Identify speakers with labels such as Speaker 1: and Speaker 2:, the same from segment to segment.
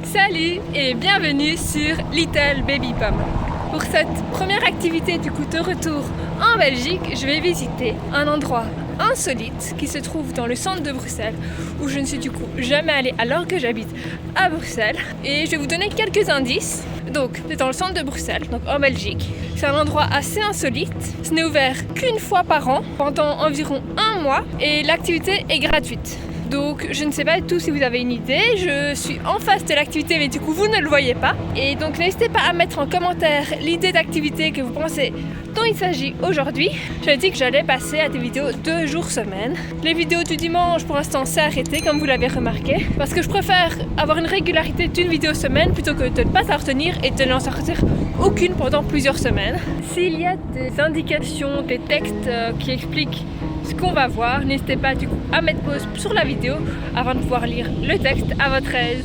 Speaker 1: Salut et bienvenue sur Little Baby Pomme. Pour cette première activité du coup de retour en Belgique, je vais visiter un endroit insolite qui se trouve dans le centre de Bruxelles où je ne suis du coup jamais allée alors que j'habite à Bruxelles. Et je vais vous donner quelques indices. Donc c'est dans le centre de Bruxelles, donc en Belgique. C'est un endroit assez insolite. Ce n'est ouvert qu'une fois par an pendant environ un mois et l'activité est gratuite. Donc je ne sais pas du tout si vous avez une idée, je suis en face de l'activité mais du coup vous ne le voyez pas. Et donc n'hésitez pas à mettre en commentaire l'idée d'activité que vous pensez dont il s'agit aujourd'hui. J'avais dit que j'allais passer à des vidéos 2 jours semaine. Les vidéos du dimanche pour l'instant c'est arrêté comme vous l'avez remarqué. Parce que je préfère avoir une régularité d'une vidéo semaine plutôt que de ne pas s'en retenir et de n'en sortir aucune pendant plusieurs semaines. S'il y a des indications, des textes qui expliquent ce qu'on va voir, n'hésitez pas du coup à mettre pause sur la vidéo avant de pouvoir lire le texte à votre aise.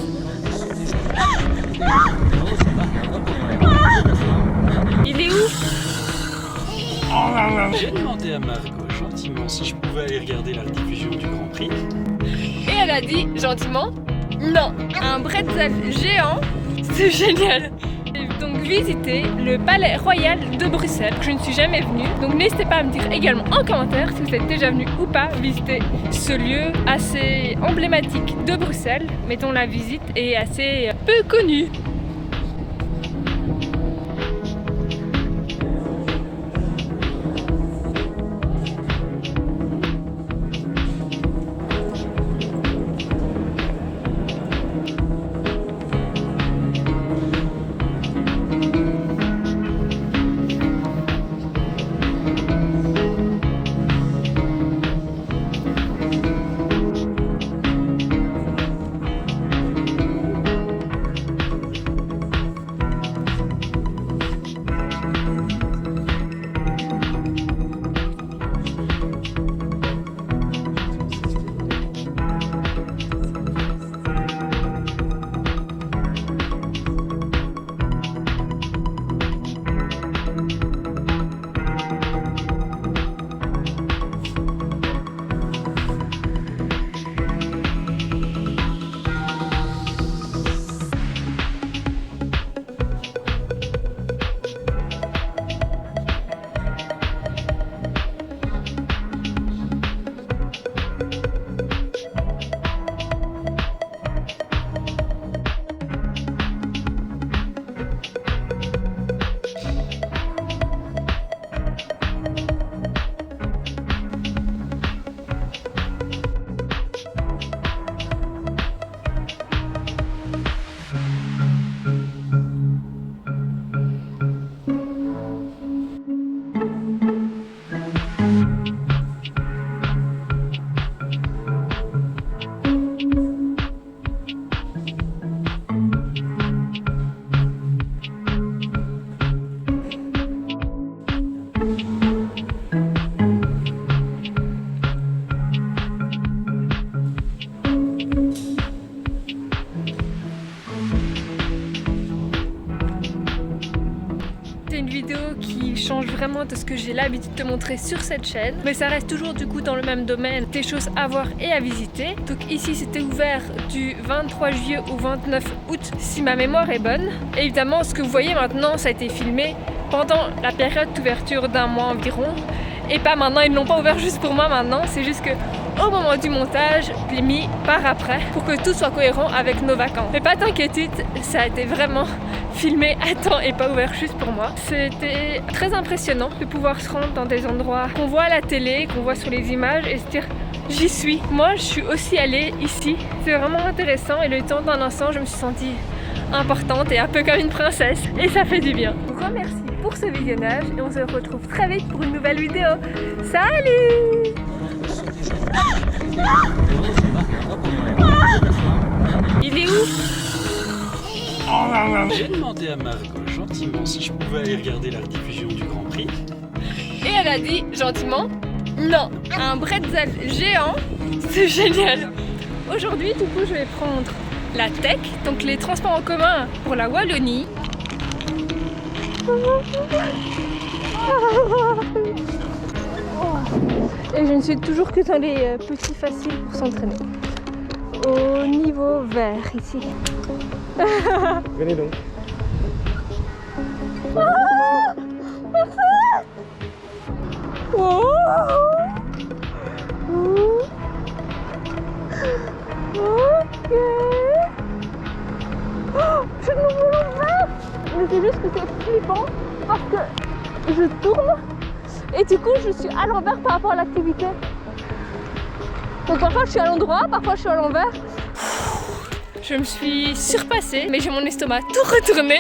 Speaker 1: Il est où?
Speaker 2: J'ai demandé à Margot gentiment si je pouvais aller regarder la rediffusion du Grand Prix.
Speaker 1: Et elle a dit gentiment non. Un bretzel géant, c'est génial. Donc visiter le Palais Royal de Bruxelles. Je ne suis jamais venue, donc n'hésitez pas à me dire également en commentaire si vous êtes déjà venu ou pas visiter ce lieu assez emblématique de Bruxelles, mais dont la visite est assez peu connue. C'est une vidéo qui change vraiment de ce que j'ai l'habitude de montrer sur cette chaîne, mais ça reste toujours du coup dans le même domaine, des choses à voir et à visiter. Donc ici c'était ouvert du 23 juillet au 29 août si ma mémoire est bonne. Et évidemment ce que vous voyez maintenant ça a été filmé pendant la période d'ouverture d'un mois environ. Et pas maintenant, ils ne l'ont pas ouvert juste pour moi maintenant, c'est juste que au moment du montage, je l'ai mis par après pour que tout soit cohérent avec nos vacances. Mais pas d'inquiétude, ça a été vraiment filmé à temps et pas ouvert juste pour moi. C'était très impressionnant de pouvoir se rendre dans des endroits qu'on voit à la télé, qu'on voit sur les images et se dire j'y suis. Moi je suis aussi allée ici. C'est vraiment intéressant et le temps d'un instant je me suis sentie importante et un peu comme une princesse et ça fait du bien. Donc merci pour ce visionnage et on se retrouve très vite pour une nouvelle vidéo. Salut! Il est où?
Speaker 2: J'ai demandé à Margot gentiment si je pouvais aller regarder la rediffusion du Grand Prix.
Speaker 1: Et elle a dit gentiment non. Un bretzel géant, c'est génial. Aujourd'hui du coup je vais prendre la TEC, donc les transports en commun pour la Wallonie. Et je ne suis toujours que dans les petits faciles pour s'entraîner. Au niveau vert ici.
Speaker 3: Venez donc.
Speaker 1: Oh. Ok. Oh, je suis de nouveau l'envers. Mais c'est juste que c'est flippant parce que je tourne et du coup je suis à l'envers par rapport à l'activité. Donc parfois je suis à l'endroit, parfois je suis à l'envers. Je me suis surpassée, mais j'ai mon estomac tout retourné.